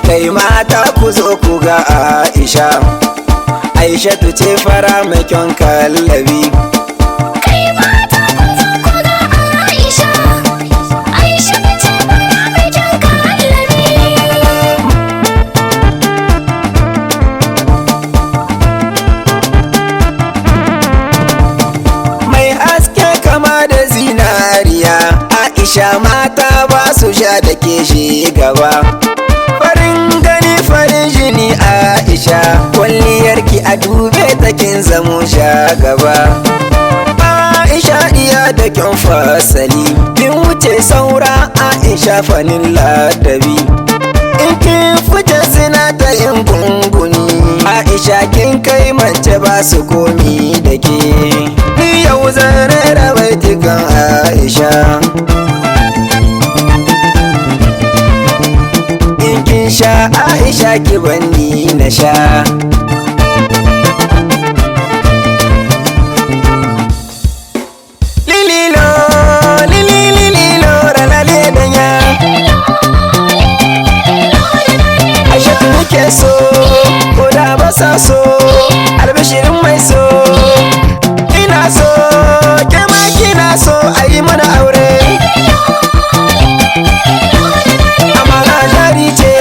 Kai mata ku zo ku ga Aisha, Aishatu ce fara mai kyan kallabi. Kai mata ku zo ku ga Aisha, Aishatu ce fara mai kyan kallabi. Mai haske kama da zinariya, Aisha mata ba su sha da ke shi gaba. Farin gani farin jini Aisha, kwalliyarki a dube takin zamo sha gaba. Aisha iya da kyan fasali, kin wuce saura Aisha fanin ladabi. In kin fice zina ta yin gunguni, Aisha kin kai mace ba su komi da ke. Ni yau zan rera baitukan Aisha, in kin sha Aisha ki banni na sha. Lililo, lilililo, ralale danya. Aishatu nake so, ko da ba sa so, albishirin mai so. Ina so, ke ma kina so, a yi mana aure. Amana jari ce,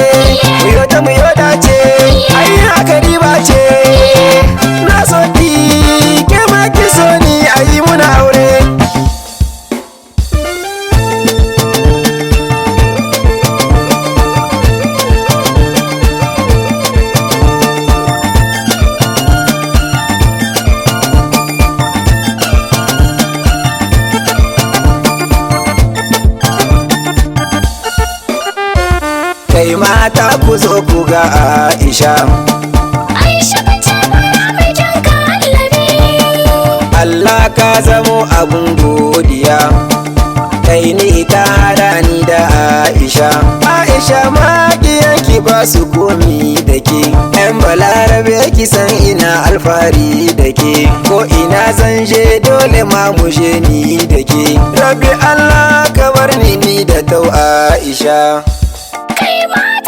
muyo ta muyo dace, a yi haka riba ce. Na so ki, ke ma ki so ni, a yi mana aure. Kai mata ku zo ku ga Aisha, Aishatu ce fara mai kyan kallabi. Allah ka zamo abun godiya. Kai ni ka hada ni da Aisha, Aisha maƙiyanki ba su komi da ke. Yan balarabe ki san ina alfahari da ke, ko ina zan je dole ma mu je ni da ke. Rabbi Allah ka bar ni da tau Aisha. Kai mata